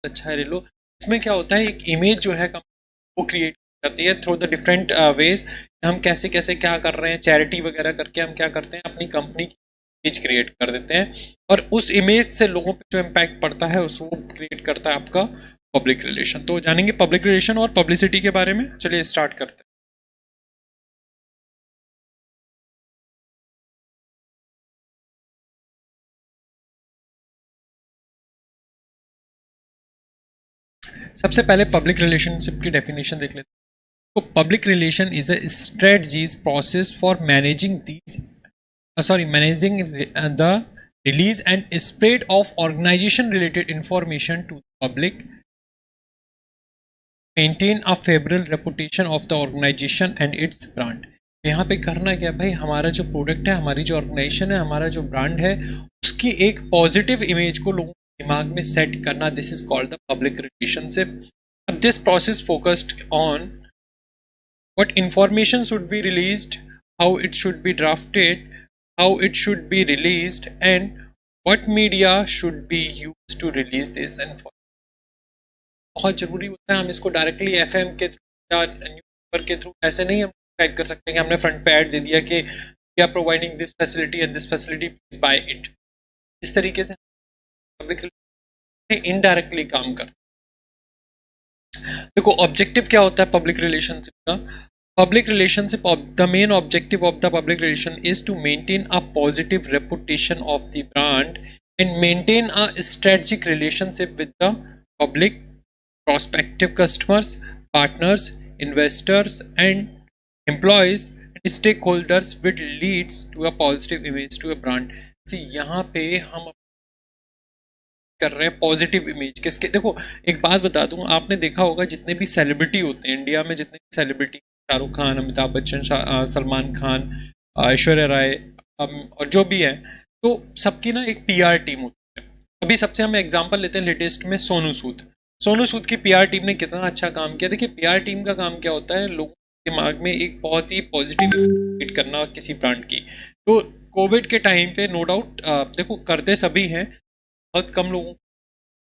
अच्छा है रेलो। इसमें क्या होता है, एक इमेज जो है वो क्रिएट जाती है थ्रू द डिफरेंट वेज। हम कैसे कैसे क्या कर रहे हैं, चैरिटी वगैरह करके हम क्या करते हैं, अपनी कंपनी की इमेज क्रिएट कर देते हैं, और उस इमेज से लोगों पे जो इम्पैक्ट पड़ता है उसको क्रिएट करता है आपका पब्लिक रिलेशन। तो जानेंगे पब्लिक रिलेशन और पब्लिसिटी के बारे में। चलिए स्टार्ट करते हैं। सबसे पहले पब्लिक रिलेशनशिप की डेफिनेशन देख लेते हैं। तो public relation is a strategies process for managing these managing the release and spread of organization related information to the public, maintain a favorable reputation of the organization and its brand। यहाँ पे करना क्या है भाई, हमारा जो product है, हमारी जो ऑर्गेनाइजेशन है, हमारा जो ब्रांड है, उसकी एक पॉजिटिव इमेज को लोगों के दिमाग में सेट करना, this is called the public relationship. अब this process focused on what information should be released, how it should be drafted, how it should be released, and what media should be used to release this information। बहुत जरूरी होता है। हम इसको directly FM के through या newspaper के through ऐसे नहीं हम टाइप कर सकते हैं कि हमने फ्रंट पे ऐड दे दिया कि we are providing this facility and this facility please buy it. इस तरीके से पब्लिक इनडायरेक्टली काम करते हैं। देखो ऑब्जेक्टिव क्या होता है पब्लिक रिलेशनशिप का। Public relationship, the main objective of the public relation is to maintain a positive reputation of the brand and maintain a strategic relationship with the public, prospective customers, partners, investors, and employees and stakeholders, which leads to a positive image to a brand। See, यहाँ पे हम कर रहे हैं positive image किसके। देखो एक बात बता दूं, आपने देखा होगा जितने भी सेलिब्रिटी होते हैं इंडिया में, जितने भी सेलिब्रिटी, शाहरुख खान, अमिताभ बच्चन, सलमान खान, ऐश्वर्या राय, और जो भी है, तो सबकी ना एक पीआर टीम होती है। अभी सबसे हम एग्जांपल लेते हैं लेटेस्ट में सोनू सूद। सोनू सूद की पीआर टीम ने कितना अच्छा काम किया। देखिए पीआर टीम का काम क्या होता है, लोगों के दिमाग में एक बहुत ही पॉजिटिव क्रिएट करना किसी ब्रांड की। तो कोविड के टाइम पे नो डाउट देखो करते सभी हैं, बहुत कम लोगों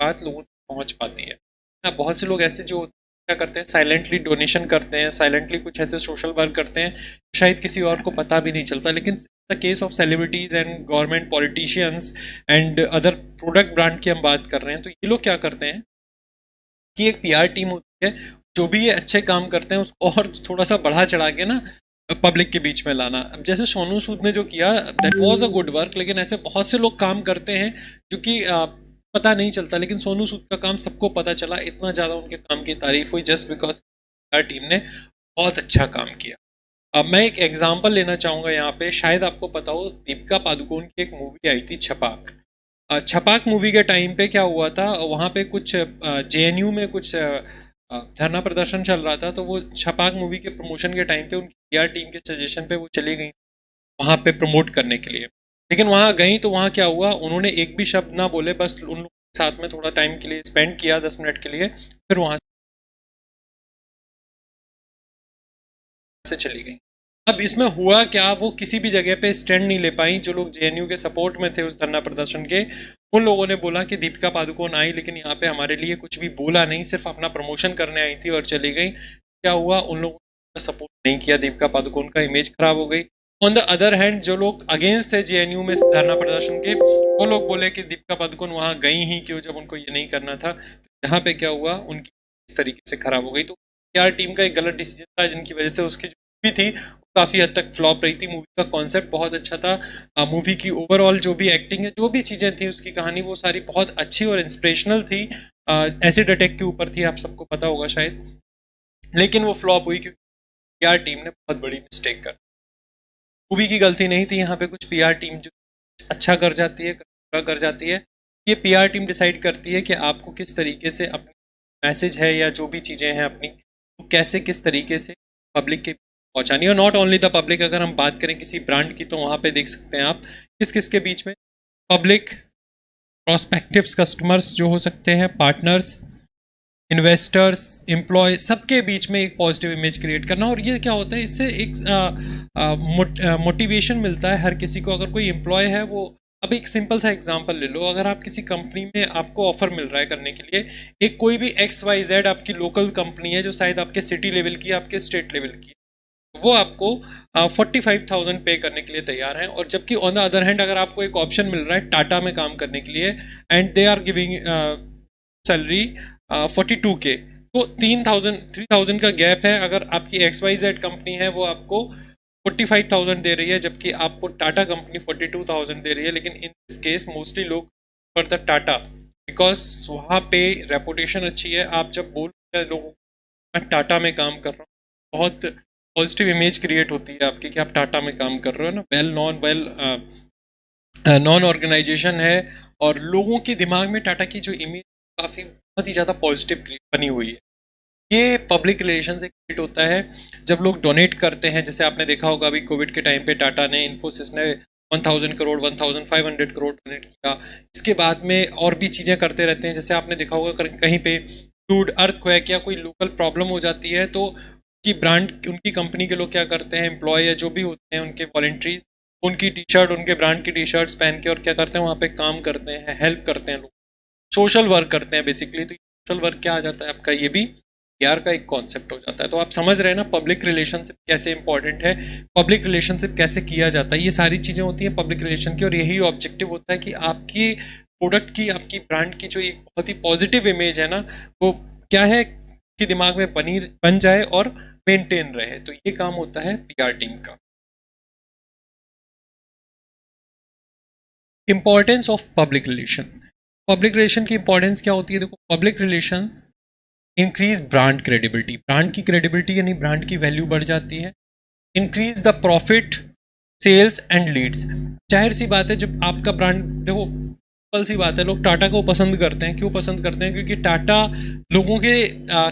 बात लोगों तक पहुंच पाती है ना। बहुत से लोग ऐसे जो क्या करते हैं, साइलेंटली डोनेशन करते हैं, साइलेंटली कुछ ऐसे सोशल वर्क करते हैं, शायद किसी और को पता भी नहीं चलता। लेकिन the case of celebrities and government politicians and other product brand की हम बात कर रहे हैं, तो ये लोग क्या करते हैं कि एक पीआर टीम होती है, जो भी ये अच्छे काम करते हैं उसको और थोड़ा सा बढ़ा चढ़ा के ना पब्लिक के बीच में लाना। अब जैसे सोनू सूद ने जो किया, that was a good work. लेकिन ऐसे बहुत से लोग काम करते हैं जो कि पता नहीं चलता, लेकिन सोनू सूद का काम सबको पता चला, इतना ज़्यादा उनके काम की तारीफ हुई जस्ट बिकॉज टीम ने बहुत अच्छा काम किया। अब मैं एक एग्जांपल लेना चाहूँगा यहाँ पे, शायद आपको पता हो, दीपिका पादुकोण की एक मूवी आई थी छपाक। छपाक मूवी के टाइम पे क्या हुआ था, वहाँ पे कुछ जेएनयू में कुछ धरना प्रदर्शन चल रहा था। तो वो छपाक मूवी के प्रमोशन के टाइम पे उनकी पीआर टीम के सजेशन पे वो चली गई वहाँ पे प्रमोट करने के लिए। लेकिन वहाँ गई तो वहाँ क्या हुआ, उन्होंने एक भी शब्द ना बोले, बस उन लोगों के साथ में थोड़ा टाइम के लिए स्पेंड किया, 10 मिनट के लिए, फिर वहाँ से चली गई। अब इसमें हुआ क्या, वो किसी भी जगह पे स्टैंड नहीं ले पाई। जो लोग जेएनयू के सपोर्ट में थे उस धरना प्रदर्शन के, उन लोगों ने बोला कि दीपिका पादुकोण आई लेकिन यहाँ पे हमारे लिए कुछ भी बोला नहीं, सिर्फ अपना प्रमोशन करने आई थी और चली गई। क्या हुआ, उन लोगों ने सपोर्ट नहीं किया, दीपिका पादुकोण का इमेज खराब हो गई। ऑन द अदर हैंड जो लोग अगेंस्ट थे जेएनयू में धरना प्रदर्शन के, वो लोग बोले कि दीपिका पादुकोण वहाँ गई ही क्यों जब उनको ये नहीं करना था। तो यहाँ पे क्या हुआ, उनकी इस तरीके से खराब हो गई। तो यार टीम का एक गलत डिसीजन था जिनकी वजह से उसकी जो मूवी थी काफ़ी हद तक फ्लॉप रही थी। मूवी का कॉन्सेप्ट बहुत अच्छा था, मूवी की ओवरऑल जो भी एक्टिंग है, जो भी चीज़ें थी, उसकी कहानी, वो सारी बहुत अच्छी और इंस्पिरेशनल थी। एसिड अटैक के ऊपर थी, आप सबको पता होगा शायद। लेकिन वो फ्लॉप हुई क्योंकि यार टीम ने बहुत बड़ी मिस्टेक कर, मूवी की गलती नहीं थी यहाँ पे। कुछ पीआर टीम जो अच्छा कर जाती है, पूरा कर जाती है, ये पीआर टीम डिसाइड करती है कि आपको किस तरीके से अपनी मैसेज है या जो भी चीज़ें हैं अपनी, वो कैसे किस तरीके से पब्लिक के पहुँचानी है। नॉट ओनली द पब्लिक, अगर हम बात करें किसी ब्रांड की तो वहाँ पे देख सकते हैं आप किस किस के बीच में, पब्लिक, प्रोस्पेक्टिव्स कस्टमर्स जो हो सकते हैं, पार्टनर्स, इन्वेस्टर्स, एम्प्लॉय, सबके बीच में एक पॉजिटिव इमेज क्रिएट करना। और ये क्या होता है, इससे एक मोटिवेशन मिलता है हर किसी को। अगर कोई एम्प्लॉय है वो अब एक सिंपल सा एग्जांपल ले लो, अगर आप किसी कंपनी में आपको ऑफर मिल रहा है करने के लिए, एक कोई भी XYZ आपकी लोकल कंपनी है जो शायद आपके सिटी लेवल की, आपके स्टेट लेवल की, वो आपको 45,000 पे करने के लिए तैयार है। और जबकि ऑन द अदर हैंड अगर आपको एक ऑप्शन मिल रहा है टाटा में काम करने के लिए, and they are giving salary 42K, तो 3,000 का गैप है। अगर आपकी XYZ कंपनी है वो आपको 45,000 दे रही है, जबकि आपको टाटा कंपनी 42,000 दे रही है। लेकिन इन दिस केस मोस्टली लोग फॉर द टाटा, बिकॉज वहाँ पे रेपुटेशन अच्छी है। आप जब बोल रहे हैं लोगों को मैं टाटा में काम कर रहा हूँ, बहुत पॉजिटिव इमेज क्रिएट होती है आपकी कि आप टाटा में काम कर रहे हो ना, वेल नॉन ऑर्गेनाइजेशन है, और लोगों के दिमाग में टाटा की जो इमेज काफ़ी बहुत ही ज़्यादा पॉजिटिव बनी हुई है। ये पब्लिक रिलेशन से क्रिएट होता है। जब लोग डोनेट करते हैं, जैसे आपने देखा होगा अभी कोविड के टाइम पे टाटा ने, इन्फोसिस ने 1,000 करोड़ 1,500 करोड़ डोनेट किया। इसके बाद में और भी चीज़ें करते रहते हैं। जैसे आपने देखा होगा कहीं पे फ्लूड, अर्थक्वेक या कोई लोकल प्रॉब्लम हो जाती है, तो की ब्रांड, उनकी कंपनी के लोग क्या करते हैं, एम्प्लॉय या जो भी होते हैं उनके वॉलंटरीज, उनकी टी शर्ट, उनके ब्रांड की टी शर्ट्स पहन के और क्या करते हैं, वहाँ पे काम करते हैं, हेल्प करते हैं लोग, सोशल वर्क करते हैं बेसिकली। तो सोशल वर्क क्या आ जाता है आपका, ये भी पीआर का एक कॉन्सेप्ट हो जाता है। तो आप समझ रहे हैं ना पब्लिक रिलेशनशिप कैसे इंपॉर्टेंट है, पब्लिक रिलेशनशिप कैसे किया जाता है, ये सारी चीज़ें होती हैं पब्लिक रिलेशन की। और यही ऑब्जेक्टिव होता है कि आपकी प्रोडक्ट की, आपकी ब्रांड की जो एक बहुत ही पॉजिटिव इमेज है ना, वो क्या है कि दिमाग में बन जाए और मेंटेन रहे। तो ये काम होता है पीआर टीम का। Importance of public relation. Public relation की इंपॉर्टेंस क्या होती है, देखो public relation increase brand credibility, brand की क्रेडिबिलिटी यानी ब्रांड की वैल्यू बढ़ जाती है। Increase the profit, sales and leads. जाहिर सी बात है, जब आपका ब्रांड, देखो सिंपल सी बात है, लोग टाटा को पसंद करते हैं। क्यों पसंद करते हैं? क्योंकि टाटा लोगों के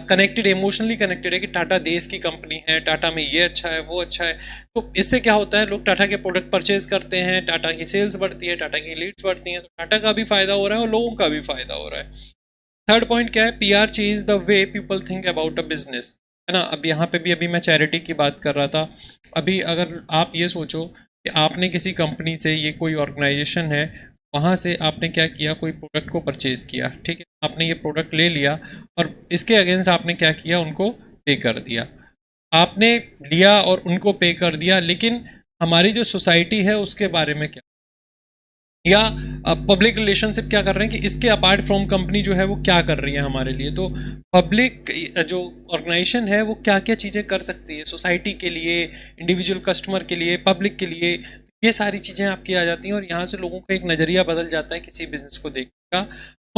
कनेक्टेड, इमोशनली कनेक्टेड है कि टाटा देश की कंपनी है, टाटा में ये अच्छा है, वो अच्छा है। तो इससे क्या होता है, लोग टाटा के प्रोडक्ट परचेज करते हैं, टाटा की सेल्स बढ़ती है, टाटा की लीड्स बढ़ती हैं, तो टाटा का भी फायदा हो रहा है और लोगों का भी फायदा हो रहा है। थर्ड पॉइंट क्या है, PR change the way people think about a business, है ना। अब यहाँ पे भी अभी मैं चैरिटी की बात कर रहा था। अभी अगर आप ये सोचो कि आपने किसी कंपनी से, ये कोई ऑर्गेनाइजेशन है, वहाँ से आपने क्या किया, कोई प्रोडक्ट को परचेज किया, ठीक है, आपने ये प्रोडक्ट ले लिया और इसके अगेंस्ट आपने क्या किया, उनको पे कर दिया। आपने लिया और उनको पे कर दिया, लेकिन हमारी जो सोसाइटी है उसके बारे में क्या, या पब्लिक रिलेशनशिप क्या कर रहे हैं कि इसके अपार्ट फ्रॉम कंपनी जो है वो क्या कर रही है हमारे लिए। तो पब्लिक जो ऑर्गेनाइजेशन है वो क्या क्या चीज़ें कर सकती है सोसाइटी के लिए, इंडिविजुअल कस्टमर के लिए, पब्लिक के लिए, ये सारी चीज़ें आपकी आ जाती हैं। और यहाँ से लोगों का एक नज़रिया बदल जाता है किसी बिजनेस को देखने का,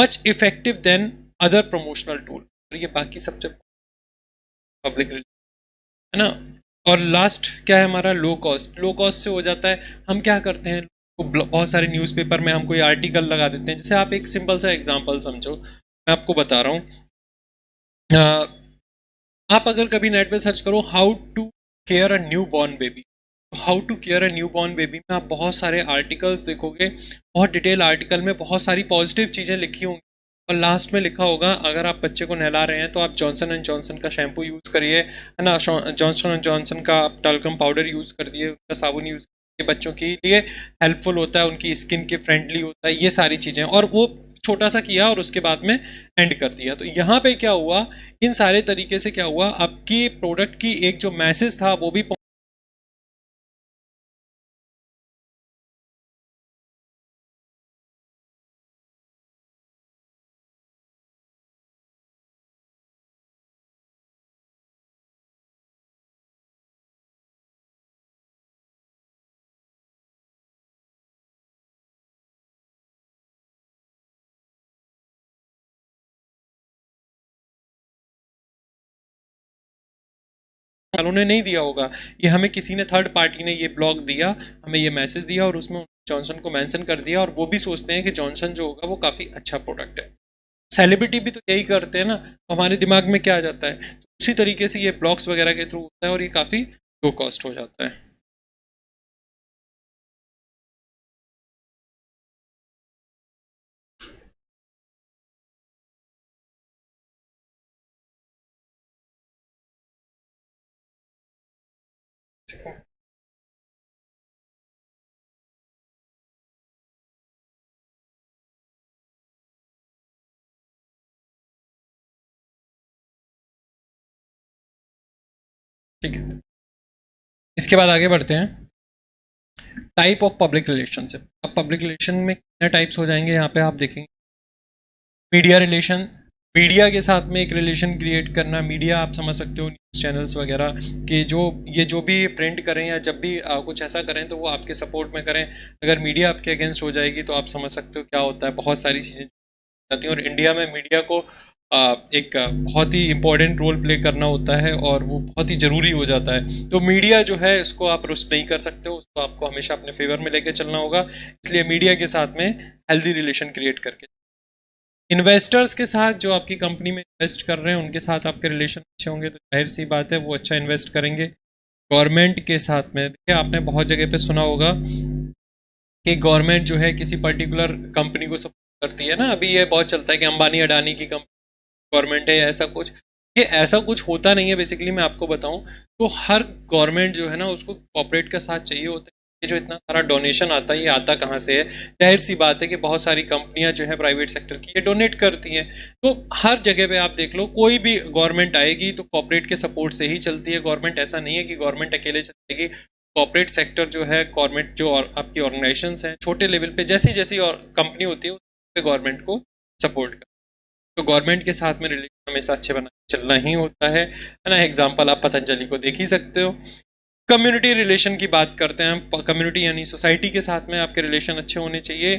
much effective than other promotional tool. और ये बाकी सबसे पब्लिक, है ना। और लास्ट क्या है हमारा, लो कॉस्ट। लो कॉस्ट से हो जाता है, हम क्या करते हैं, बहुत सारे न्यूज़पेपर में हम कोई आर्टिकल लगा देते हैं। जैसे आप एक सिंपल सा एग्जांपल समझो, मैं आपको बता रहा हूँ। आप अगर कभी नेट पे सर्च करो how to care a new born baby, how to care a new born baby में आप बहुत सारे आर्टिकल्स देखोगे, बहुत डिटेल आर्टिकल में बहुत सारी पॉजिटिव चीज़ें लिखी होंगी। और लास्ट में लिखा होगा, अगर आप बच्चे को नहला रहे हैं तो आप जॉनसन एंड जॉनसन का शैम्पू यूज़ करिए, है ना, जॉनसन एंड जॉनसन का आप टल्कम पाउडर यूज़ कर दिए, उनका साबुन यूज़ करिए, बच्चों के लिए हेल्पफुल होता है, उनकी स्किन के फ्रेंडली होता है, ये सारी चीज़ें। और वो छोटा सा किया और उसके बाद में एंड कर दिया। तो यहाँ पे क्या हुआ, इन सारे तरीके से क्या हुआ, आपकी प्रोडक्ट की एक जो मैसेज था वो भी वालों ने नहीं दिया होगा, ये हमें किसी ने, थर्ड पार्टी ने ये ब्लॉग दिया, हमें ये मैसेज दिया और उसमें जॉनसन को मेंशन कर दिया। और वो भी सोचते हैं कि जॉनसन जो होगा वो काफ़ी अच्छा प्रोडक्ट है। सेलिब्रिटी भी तो यही करते हैं ना, तो हमारे दिमाग में क्या आ जाता है, तो उसी तरीके से ये ब्लॉग्स वगैरह के थ्रू होता है और ये काफ़ी लो कॉस्ट हो जाता है। ठीक है, इसके बाद आगे बढ़ते हैं। Type of public relationship. अब पब्लिक रिलेशन में कितने टाइप्स हो जाएंगे यहाँ पे आप देखेंगे। मीडिया रिलेशन, मीडिया के साथ में एक रिलेशन क्रिएट करना। मीडिया आप समझ सकते हो न्यूज़ चैनल्स वगैरह के जो भी प्रिंट करें या जब भी कुछ ऐसा करें तो वो आपके सपोर्ट में करें। अगर मीडिया आपके अगेंस्ट हो जाएगी तो आप समझ सकते हो क्या होता है, बहुत सारी चीज़ें जाती हैं। और इंडिया में मीडिया को एक बहुत ही इम्पोर्टेंट रोल प्ले करना होता है और वो बहुत ही ज़रूरी हो जाता है। तो मीडिया जो है इसको आप रुष्ट नहीं कर सकते हो, उसको आपको हमेशा अपने फेवर में लेके चलना होगा। इसलिए मीडिया के साथ में हेल्दी रिलेशन क्रिएट करके। इन्वेस्टर्स के साथ, जो आपकी कंपनी में इन्वेस्ट कर रहे हैं उनके साथ आपके रिलेशन अच्छे होंगे तो जाहिर सी बात है वो अच्छा इन्वेस्ट करेंगे। गवर्नमेंट के साथ में, देखिए आपने बहुत जगह पे सुना होगा कि गवर्नमेंट जो है किसी पर्टिकुलर कंपनी को सपोर्ट करती है ना। अभी ये बहुत चलता है कि अंबानी अडानी की कंपनी गवर्नमेंट है या ऐसा कुछ। ये ऐसा कुछ होता नहीं है। बेसिकली मैं आपको बताऊं तो हर गवर्नमेंट जो है ना उसको कॉर्पोरेट का साथ चाहिए होता है। ये जो इतना सारा डोनेशन आता है ये आता कहाँ से है? जाहिर सी बात है कि बहुत सारी कंपनियां जो है प्राइवेट सेक्टर की ये डोनेट करती हैं। तो हर जगह पे आप देख लो, कोई भी गवर्नमेंट आएगी तो कॉर्पोरेट के सपोर्ट से ही चलती है। गवर्नमेंट ऐसा नहीं है कि गवर्नमेंट अकेले चलेगी। कॉर्पोरेट सेक्टर जो है, गवर्नमेंट जो और आपकी ऑर्गेनाइजेशंस हैं छोटे लेवल पे, जैसी जैसी और कंपनी होती है उस गवर्नमेंट को सपोर्ट कर। तो गवर्नमेंट के साथ में रिलेशन हमेशा अच्छे बना चलना ही होता है ना। एग्जाम्पल आप पतंजलि को देख ही सकते हो। कम्युनिटी रिलेशन की बात करते हैं हम। कम्युनिटी यानी सोसाइटी के साथ में आपके रिलेशन अच्छे होने चाहिए।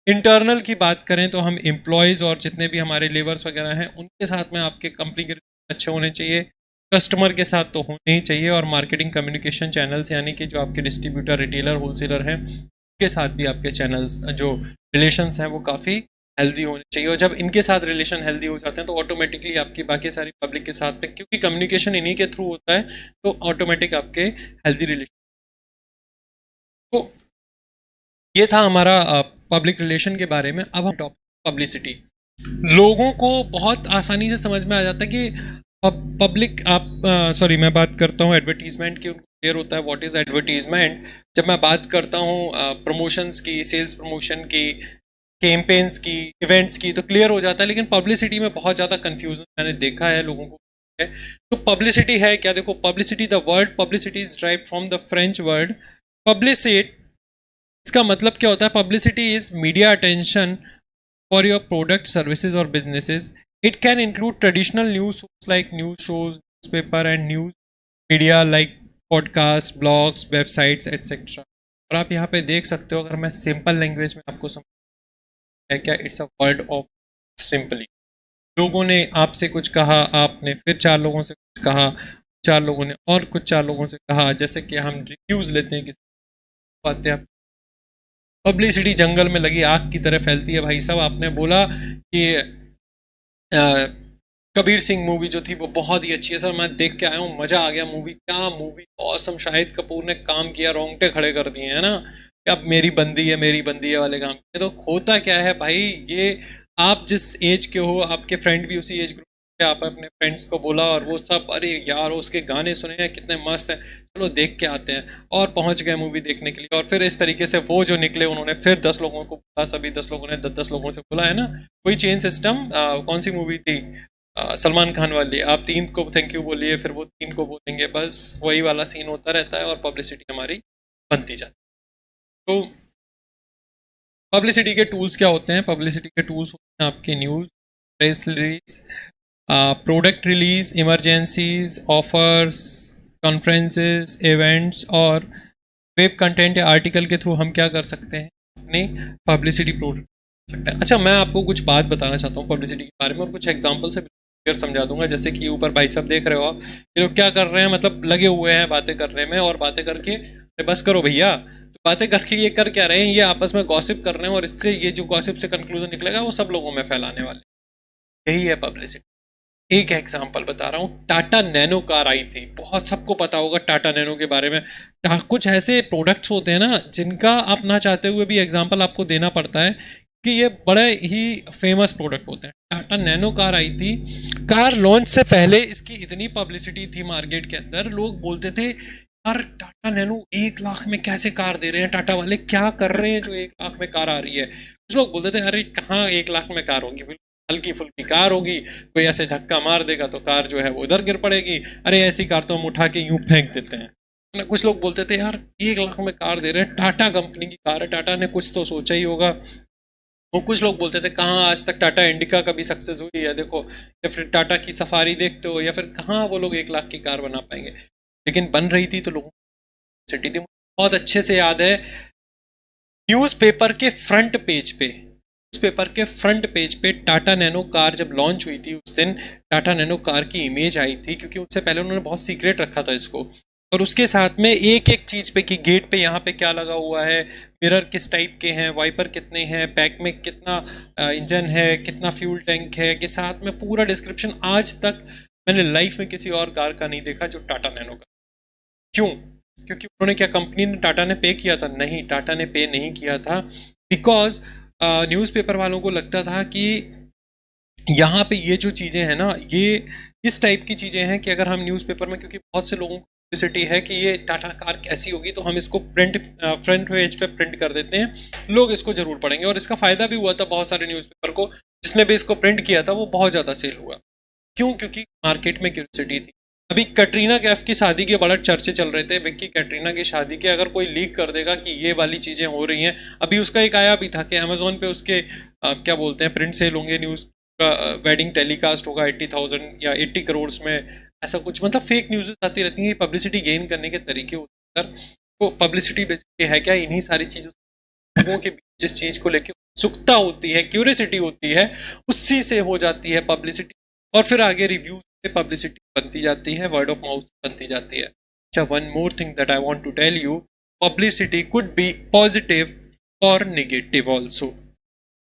इंटरनल की बात करें तो हम एम्प्लॉयज़ और जितने भी हमारे लेबर्स वगैरह हैं उनके साथ में आपके कंपनी के अच्छे होने चाहिए। कस्टमर के साथ तो होने ही चाहिए। और मार्केटिंग कम्युनिकेशन चैनल्स यानी कि जो आपके डिस्ट्रीब्यूटर, रिटेलर, होलसेलर हैं उनके साथ भी आपके चैनल्स जो रिलेशंस हैं वो काफ़ी हेल्दी होने चाहिए। और जब इनके साथ रिलेशन हेल्दी हो जाते हैं तो ऑटोमेटिकली आपकी बाकी सारी पब्लिक के साथ में, क्योंकि कम्युनिकेशन इन्हीं के थ्रू होता है, तो ऑटोमेटिक आपके हेल्दी रिलेशन। तो ये था हमारा पब्लिक रिलेशन के बारे में। अब हम टॉपिक पब्लिसिटी। लोगों को बहुत आसानी से समझ में आ जाता है कि पब्लिक आप सॉरी मैं बात करता हूँ एडवर्टीजमेंट की। उनको क्लियर होता है व्हाट इज़ एडवर्टीजमेंट। जब मैं बात करता हूँ प्रमोशंस की, सेल्स प्रमोशन की, कैंपेन्स की, इवेंट्स की, तो क्लियर हो जाता है। लेकिन पब्लिसिटी में बहुत ज़्यादा कंफ्यूजन मैंने देखा है लोगों को है। तो पब्लिसिटी है क्या? देखो, publicity, the word publicity is derived from the French word publicite. इसका मतलब क्या होता है? Publicity is media attention for your product, services और businesses. It can include traditional news like news shows, newspaper and news media like podcast, blogs, websites etcetera. और आप यहाँ पे देख सकते हो, अगर मैं सिंपल लैंग्वेज में आपको है क्या, it's a word of simply. लोगों ने आपसे कुछ कहा, आपने फिर चार लोगों से कुछ कहा, चार लोगों ने और कुछ चार लोगों से कहा। जैसे कि हम रिव्यूज लेते हैं किसी बात है। पब्लिसिटी जंगल में लगी आग की तरह फैलती है भाई साहब। आपने बोला कि कबीर सिंह मूवी जो थी वो बहुत ही अच्छी है सर, मैं देख के आया हूँ, मजा आ गया मूवी। क्या मूवी ऑसम, शाहिद कपूर ने काम किया, रोंगटे खड़े कर दिए है ना। अब मेरी बंदी है, मेरी बंदी है वाले काम किए। तो होता क्या है भाई, ये आप जिस एज के हो, आपके फ्रेंड भी उसी एज ग्रुप के, आप अपने फ्रेंड्स को बोला और वो सब अरे यार उसके गाने सुने हैं कितने मस्त हैं, चलो देख के आते हैं, और पहुंच गए मूवी देखने के लिए। और फिर इस तरीके से वो जो निकले उन्होंने फिर 10 लोगों को बोला, सभी 10 लोगों ने 10 लोगों से बोला, है ना। कोई चेन सिस्टम। कौन सी मूवी थी? सलमान खान वाली। आप 3 को थैंक यू बोलिए, फिर वो 3 को बोलेंगे, बस वही वाला सीन होता रहता है और पब्लिसिटी हमारी बनती जाती है। तो पब्लिसिटी के टूल्स क्या होते हैं? पब्लिसिटी के टूल्स होते हैं आपके news, press release, product release, emergencies, offers, conferences, events, और वेब कंटेंट या आर्टिकल के थ्रू हम क्या कर सकते हैं? अपनी पब्लिसिटी प्रोडक्ट कर सकते हैं। अच्छा, मैं आपको कुछ बात बताना चाहता हूँ पब्लिसिटी के बारे में और कुछ एग्जाम्पल से क्लियर समझा दूंगा। जैसे कि ऊपर भाई साहब देख रहे हो आप, ये लोग क्या कर रहे हैं, मतलब लगे हुए हैं बातें करने में, और बातें करके बस करो भैया। तो बातें करके ये कर क्या रहे हैं? ये आपस में गॉसिप कर रहे हैं और इससे ये जो गॉसिप से कंक्लूजन निकलेगा वो सब लोगों में फैलाने वाले। यही है पब्लिसिटी। एक एग्जांपल बता रहा हूँ, टाटा नैनो कार आई थी, बहुत सबको पता होगा टाटा नैनो के बारे में। कुछ ऐसे प्रोडक्ट्स होते हैं ना जिनका आप ना चाहते हुए भी एग्जांपल आपको देना पड़ता है कि ये बड़े ही फेमस प्रोडक्ट होते हैं। टाटा नैनो कार आई थी, कार लॉन्च से पहले इसकी इतनी पब्लिसिटी थी मार्केट के अंदर, लोग बोलते थे यार टाटा नैनो 1 लाख में कैसे कार दे रहे हैं, टाटा वाले क्या कर रहे हैं जो 1 लाख में कार आ रही है। कुछ लोग बोलते थे अरे कहाँ 1 लाख में कार होगी, बिल्कुल हल्की फुल्की कार होगी, कोई ऐसे धक्का मार देगा तो कार जो है वो उधर गिर पड़ेगी, अरे ऐसी कार तो हम उठा के यूं फेंक देते हैं ना। कुछ लोग बोलते थे यार 1 लाख में कार दे रहे हैं, टाटा कंपनी की कार है, टाटा ने कुछ तो सोचा ही होगा। वो कुछ लोग बोलते थे कहाँ आज तक टाटा इंडिका कभी सक्सेस हुई है देखो, या फिर टाटा की सफारी देखते हो, या फिर कहाँ वो लोग 1 लाख की कार बना पाएंगे। लेकिन बन रही थी तो लोगों सिटी थी। बहुत अच्छे से याद है, न्यूज़पेपर के फ्रंट पेज पे, न्यूज़पेपर के फ्रंट पेज पे टाटा नैनो कार जब लॉन्च हुई थी उस दिन टाटा नैनो कार की इमेज आई थी, क्योंकि उससे पहले उन्होंने बहुत सीक्रेट रखा था इसको। और उसके साथ में एक एक चीज़ पे कि गेट पे यहाँ पे क्या लगा हुआ है, मिरर किस टाइप के हैं, वाइपर कितने हैं, बैक में कितना इंजन है, कितना फ्यूल टैंक है, के साथ में पूरा डिस्क्रिप्शन। आज तक मैंने लाइफ में किसी और कार का नहीं देखा जो टाटा नैनो का। क्यों? क्योंकि उन्होंने क्या, कंपनी ने, टाटा ने पे किया था? नहीं, टाटा ने पे नहीं किया था। बिकॉज न्यूज़पेपर वालों को लगता था कि यहाँ पे ये जो चीज़ें हैं ना, ये इस टाइप की चीज़ें हैं कि अगर हम न्यूज़पेपर में, क्योंकि बहुत से लोगों को क्यूरियोसिटी है कि ये टाटा कार कैसी होगी, तो हम इसको फ्रंट पेज पे प्रिंट कर देते हैं, लोग इसको जरूर पढ़ेंगे। और इसका फ़ायदा भी हुआ था बहुत सारे न्यूज़पेपर को, जिसने भी इसको प्रिंट किया था वो बहुत ज़्यादा सेल हुआ। क्यों? क्योंकि मार्केट में क्यूरियोसिटी थी। अभी कटरीना कैफ की शादी के बड़ा चर्चे चल रहे थे, विक्की कैटरीना की शादी के, अगर कोई लीक कर देगा कि ये वाली चीज़ें हो रही हैं। अभी उसका एक आया भी था कि अमेजोन पे उसके क्या बोलते हैं, प्रिंट सेल होंगे, न्यूज़ वेडिंग टेलीकास्ट होगा 80,000 या 80 करोड़ में, ऐसा कुछ। मतलब फेक न्यूज़ आती रहती हैं, पब्लिसिटी गेन करने के तरीके होते हैं। तो पब्लिसिटी बेसिकली है क्या, इन्हीं सारी चीज़ों, लोगों के बीच जिस चीज़ को लेकर उत्सुकता होती है, क्यूरियोसिटी होती है, उसी से हो जाती है पब्लिसिटी, और फिर आगे रिव्यू से पब्लिसिटी बनती जाती है, वर्ड ऑफ माउथ बनती जाती है। अच्छा, one more thing that I want to tell you, publicity could be positive और नेगेटिव ऑल्सो।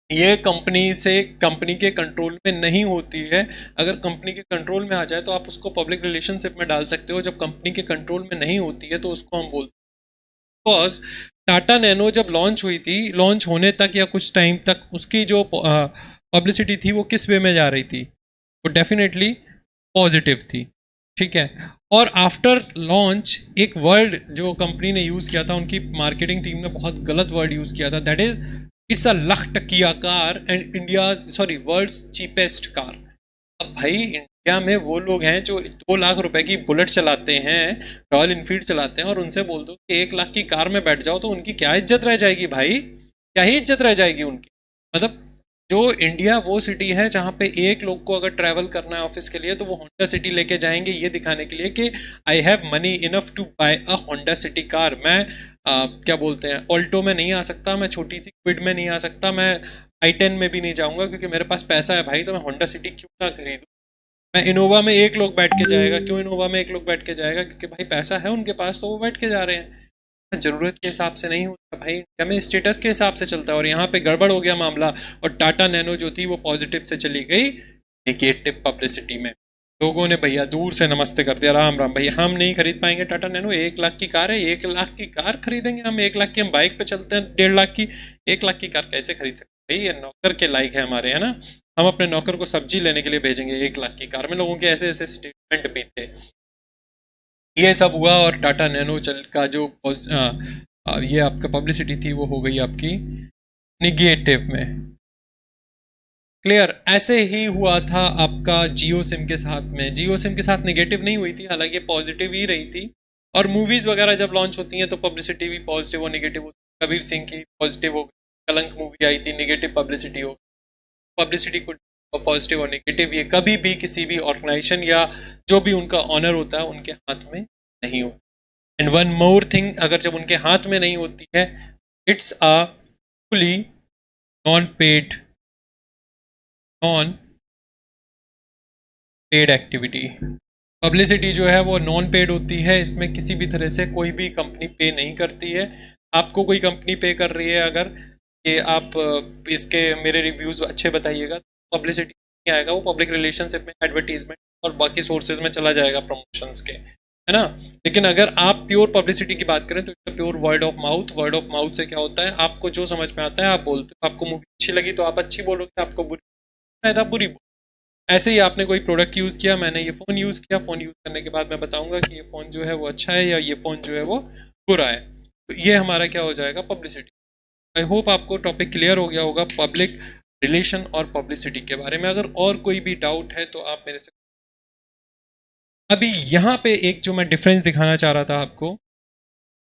ये कंपनी के कंट्रोल में नहीं होती है। अगर कंपनी के कंट्रोल में आ जाए तो आप उसको पब्लिक रिलेशनशिप में डाल सकते हो, जब कंपनी के कंट्रोल में नहीं होती है तो उसको हम बोलते हैं। बिकॉज टाटा नैनो जब लॉन्च हुई थी, लॉन्च होने तक या कुछ टाइम तक उसकी जो पब्लिसिटी थी वो किस वे में जा रही थी, वो डेफिनेटली पॉजिटिव थी, ठीक है। और आफ्टर लॉन्च एक वर्ड जो कंपनी ने यूज़ किया था, उनकी मार्केटिंग टीम ने बहुत गलत वर्ड यूज़ किया था, that is it's a lakh टकिया car and world's cheapest car. अब भाई इंडिया में वो लोग हैं जो 2 लाख रुपए की बुलेट चलाते हैं, रॉयल इनफील्ड चलाते हैं, और उनसे बोल दो कि 1 लाख की कार में बैठ जाओ तो उनकी क्या इज्जत रह जाएगी भाई, क्या ही इज्जत रह जाएगी उनकी। मतलब जो इंडिया वो सिटी है जहाँ पे एक लोग को अगर ट्रैवल करना है ऑफिस के लिए तो वो होंडा सिटी लेके जाएंगे, ये दिखाने के लिए कि I have money enough to buy a Honda City car. मैं क्या बोलते हैं, ऑल्टो में नहीं आ सकता, मैं छोटी सी क्विड में नहीं आ सकता, मैं i10 में भी नहीं जाऊंगा, क्योंकि मेरे पास पैसा है भाई, तो मैं होंडा सिटी क्यों ना खरीदूं। मैं इनोवा में एक लोग बैठ के जाएगा, क्यों इनोवा में एक लोग बैठ के जाएगा, क्योंकि भाई पैसा है उनके पास तो वो बैठ के जा रहे हैं। जरूरत के हिसाब से नहीं होता भाई, इंडिया में स्टेटस के हिसाब से चलता है, और यहाँ पे गड़बड़ हो गया मामला, और टाटा नैनो जो थी वो पॉजिटिव से चली गई नेगेटिव पब्लिसिटी में। लोगों ने भैया दूर से नमस्ते कर दिया, राम राम भैया, हम नहीं खरीद पाएंगे टाटा नैनो, 1 लाख की कार है, 1 लाख की कार खरीदेंगे हम? 1 लाख की हम बाइक पे चलते हैं, 1.5 लाख की, 1 लाख की कार कैसे खरीद सकते हैं? ये नौकर के लायक है हमारे, है ना। हम अपने नौकर को सब्जी लेने के लिए भेजेंगे 1 लाख की कार में? लोगों के ऐसे ऐसे स्टेटमेंट भी थे। ये सब हुआ, और टाटा नैनो चल का जो ये आपका पब्लिसिटी थी वो हो गई आपकी निगेटिव में। क्लियर? ऐसे ही हुआ था आपका जियो सिम के साथ में। जियो सिम के साथ निगेटिव नहीं हुई थी, हालांकि पॉजिटिव ही रही थी। और मूवीज़ वगैरह जब लॉन्च होती हैं तो पब्लिसिटी भी पॉजिटिव और निगेटिव होती है। कबीर सिंह की पॉजिटिव हो गई, कलंक मूवी आई थी, निगेटिव पब्लिसिटी हो गई। पब्लिसिटी को पॉजिटिव और निगेटिव ये कभी भी किसी भी ऑर्गेनाइजेशन या जो भी उनका ऑनर होता है उनके हाथ में नहीं होता। एंड वन मोर थिंग, अगर जब उनके हाथ में नहीं होती है, it's a fully non paid activity. Publicity जो है वो नॉन पेड होती है, इसमें किसी भी तरह से कोई भी कंपनी पे नहीं करती है। आपको कोई कंपनी पे कर रही है अगर कि आप इसके मेरे रिव्यूज़ अच्छे बताइएगा, तो पब्लिसिटी नहीं आएगा, वो पब्लिक रिलेशनशिप में, एडवर्टीजमेंट और बाकी सोर्सेज में चला जाएगा, प्रमोशंस के, है ना। लेकिन अगर आप प्योर पब्लिसिटी की बात करें तो it's pure word of mouth. Word of mouth से क्या होता है, आपको जो समझ में आता है आप बोलते हो। आपको मूवी अच्छी लगी तो आप अच्छी बोलोगे, आपको बुरी शायद आप बुरी बोलो। ऐसे ही आपने कोई प्रोडक्ट यूज़ किया, मैंने ये फ़ोन यूज़ किया, फ़ोन यूज़ करने के बाद मैं बताऊंगा कि ये फ़ोन जो है वो अच्छा है या ये फ़ोन जो है वो बुरा है, तो ये हमारा क्या हो जाएगा, पब्लिसिटी। आई होप आपको टॉपिक क्लियर हो गया होगा। पब्लिक रिलेशन और पब्लिसिटी के बारे में। अगर और कोई भी डाउट है तो आप मेरे से। अभी यहाँ पे एक जो मैं डिफरेंस दिखाना चाह रहा था आपको,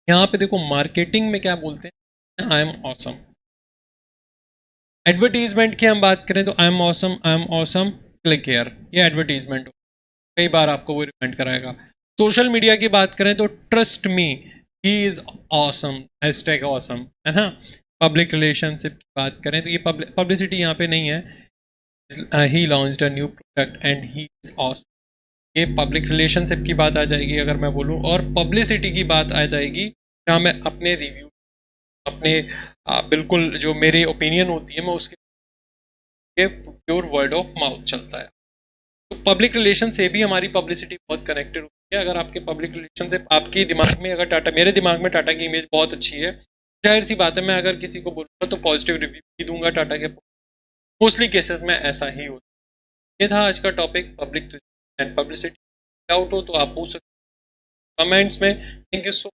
यहाँ पे देखो मार्केटिंग में क्या बोलते हैं, आई एम ऑसम। एडवर्टीजमेंट की हम बात करें तो I am awesome, click here, ये एडवर्टीजमेंट कई बार आपको वो रिकमेंड कराएगा। सोशल मीडिया की बात करें तो trust me, he is awesome, hashtag awesome, है ना। पब्लिक रिलेशनशिप की बात करें तो ये पब्लिसिटी यहाँ पे नहीं है। He launched a new product and he is awesome, ये पब्लिक रिलेशनशिप की बात आ जाएगी अगर मैं बोलूँ। और पब्लिसिटी की बात आ जाएगी जहाँ मैं अपने रिव्यू, अपने बिल्कुल जो मेरे ओपिनियन होती है मैं उसके प्योर वर्ड ऑफ माउथ चलता है। तो पब्लिक रिलेशन से भी हमारी पब्लिसिटी बहुत कनेक्टेड होती है। अगर आपके पब्लिक रिलेशन से आपके दिमाग में, अगर टाटा, मेरे दिमाग में टाटा की इमेज बहुत अच्छी है, जाहिर सी बात है मैं अगर किसी को बोलूँगा तो पॉजिटिव रिव्यू ही दूंगा टाटा के। मोस्टली केसेस में ऐसा ही होता है। ये था आज का topic, public and publicity. Doubt हो तो आप पूछ सकते कमेंट्स में। Thank you so